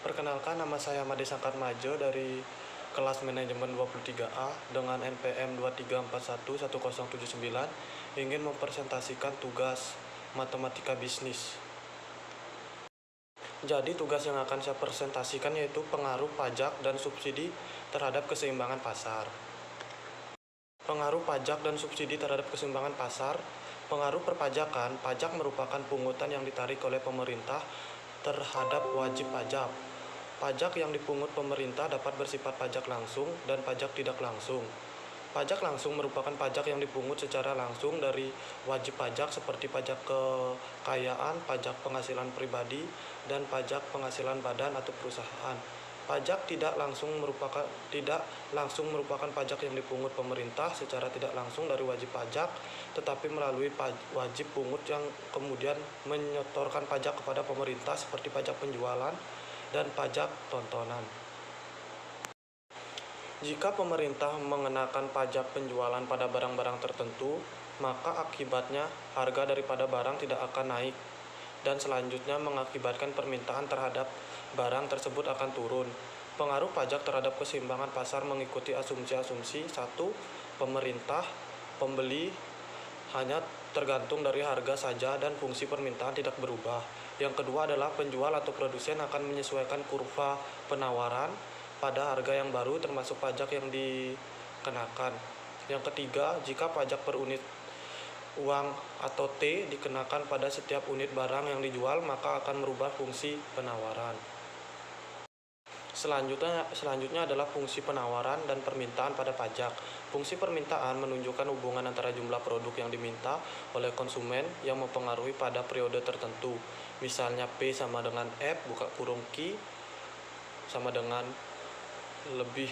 Perkenalkan, nama saya Made Sangkatmajo dari kelas manajemen 23A dengan NPM 234111079 ingin mempresentasikan tugas matematika bisnis. Jadi tugas yang akan saya presentasikan yaitu pengaruh pajak dan subsidi terhadap keseimbangan pasar. Pengaruh pajak dan subsidi terhadap keseimbangan pasar. Pengaruh perpajakan. Pajak merupakan pungutan yang ditarik oleh pemerintah terhadap wajib pajak. Pajak yang dipungut pemerintah dapat bersifat pajak langsung dan pajak tidak langsung. Pajak langsung merupakan pajak yang dipungut secara langsung dari wajib pajak seperti pajak kekayaan, pajak penghasilan pribadi, dan pajak penghasilan badan atau perusahaan. Pajak tidak langsung merupakan pajak yang dipungut pemerintah secara tidak langsung dari wajib pajak, tetapi melalui wajib pungut yang kemudian menyetorkan pajak kepada pemerintah seperti pajak penjualan dan pajak tontonan. Jika pemerintah mengenakan pajak penjualan pada barang-barang tertentu, maka akibatnya harga daripada barang tidak akan naik, dan selanjutnya mengakibatkan permintaan terhadap barang tersebut akan turun. Pengaruh pajak terhadap keseimbangan pasar mengikuti asumsi-asumsi. 1. Pemerintah, pembeli hanya tergantung dari harga saja dan fungsi permintaan tidak berubah. Yang kedua adalah penjual atau produsen akan menyesuaikan kurva penawaran pada harga yang baru termasuk pajak yang dikenakan. Yang ketiga, jika pajak per unit uang atau T dikenakan pada setiap unit barang yang dijual, maka akan merubah fungsi penawaran. Selanjutnya adalah fungsi penawaran dan permintaan pada pajak. Fungsi permintaan menunjukkan hubungan antara jumlah produk yang diminta oleh konsumen yang mempengaruhi pada periode tertentu. Misalnya P sama dengan F buka kurung Q sama dengan lebih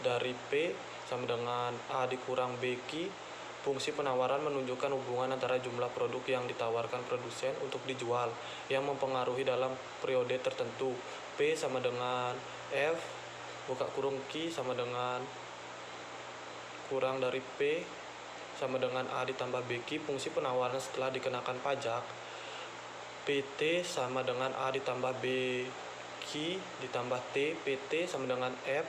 dari P sama dengan A dikurang BQ. Fungsi penawaran menunjukkan hubungan antara jumlah produk yang ditawarkan produsen untuk dijual yang mempengaruhi dalam periode tertentu. P sama dengan F buka kurung Q sama dengan kurang dari P sama dengan A ditambah BQ. Fungsi penawaran setelah dikenakan pajak, PT sama dengan A ditambah BQ ditambah T, PT sama dengan F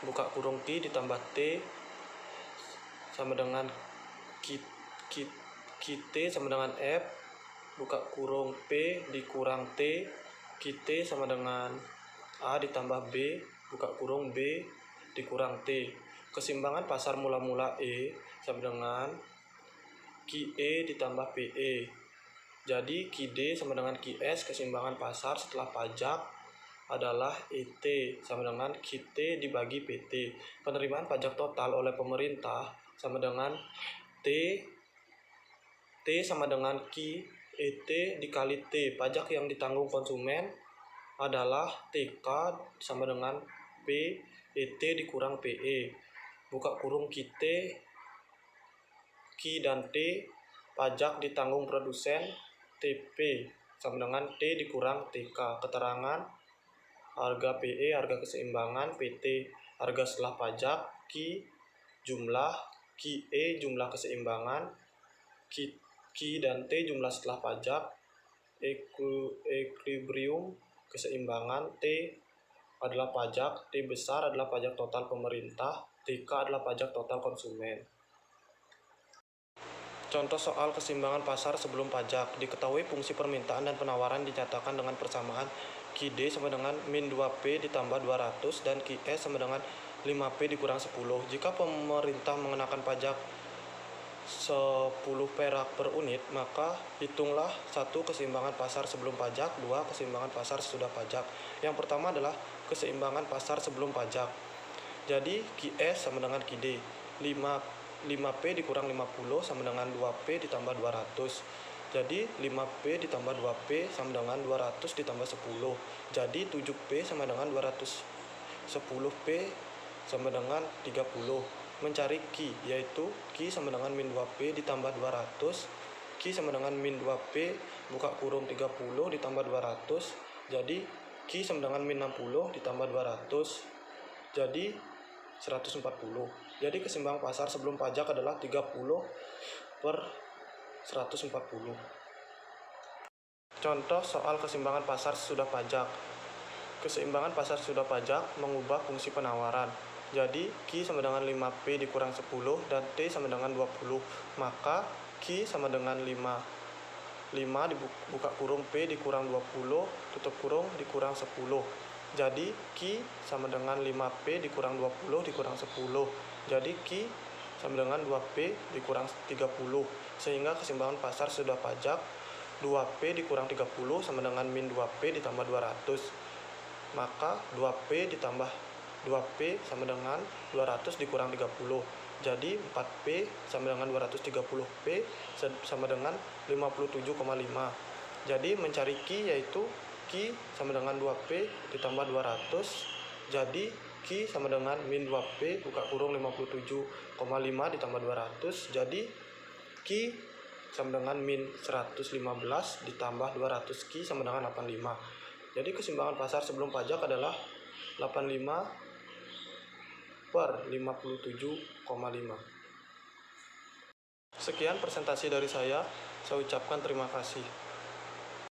buka kurung Q ditambah T sama dengan QT sama dengan F buka kurung P dikurang T, QT sama dengan A ditambah B buka kurung B dikurang T. Keseimbangan pasar mula-mula E sama dengan QE ditambah PE. Jadi QD sama dengan QS. Keseimbangan pasar setelah pajak adalah ET sama dengan QT dibagi PT. Penerimaan pajak total oleh pemerintah sama dengan T sama dengan Q ET dikali T. Pajak yang ditanggung konsumen adalah TK sama dengan P ET dikurang PE buka kurung QT Q dan T. Pajak ditanggung produsen TP sama dengan T dikurang TK. Keterangan harga PE harga keseimbangan, PT harga setelah pajak, Q jumlah, QE jumlah keseimbangan, Q dan T jumlah setelah pajak, equilibrium keseimbangan. T adalah pajak, T besar adalah pajak total pemerintah, TK adalah pajak total konsumen. Contoh soal keseimbangan pasar sebelum pajak. Diketahui fungsi permintaan dan penawaran dinyatakan dengan persamaan QD sama dengan min 2P ditambah 200 dan QS sama dengan 5P dikurang 10. Jika pemerintah mengenakan pajak 10 perak per unit, maka hitunglah 1. Keseimbangan pasar sebelum pajak, 2. Keseimbangan pasar sesudah pajak. Yang pertama adalah keseimbangan pasar sebelum pajak. Jadi QS sama dengan QD, 5P dikurang 50 sama dengan 2P ditambah 200. Jadi 5P ditambah 2P sama dengan 200 ditambah 10. Jadi 7P sama dengan 200. 10P sama dengan 30. Mencari Q, yaitu Q sama dengan min 2P ditambah 200. Q sama dengan min 2P buka kurung 30 ditambah 200. Jadi Q sama dengan min 60 ditambah 200. Jadi 140. Jadi keseimbangan pasar sebelum pajak adalah 30 per 140. Contoh soal keseimbangan pasar sesudah pajak. Keseimbangan pasar sesudah pajak mengubah fungsi penawaran. Jadi, Q sama dengan 5P dikurang 10 dan T sama dengan 20. Maka, Q sama dengan 5 dibuka kurung P dikurang 20, tutup kurung dikurang 10. Jadi, Q sama dengan 5P dikurang 20 dikurang 10. Jadi, Q sama dengan 2P dikurang 30. Sehingga keseimbangan pasar sesudah pajak 2P dikurang 30 sama dengan min 2P ditambah 200. Maka 2P ditambah 2P sama dengan 200 dikurang 30. Jadi 4P sama dengan 230P sama dengan 57,5. Jadi mencari Q yaitu Q sama dengan 2P ditambah 200. Jadi Q sama dengan min 2P buka kurung 57,5 ditambah 200. Jadi Q sama dengan min 115 ditambah 200 Q sama dengan 85. Jadi keseimbangan pasar sebelum pajak adalah 85/57,5. Sekian presentasi dari saya ucapkan terima kasih.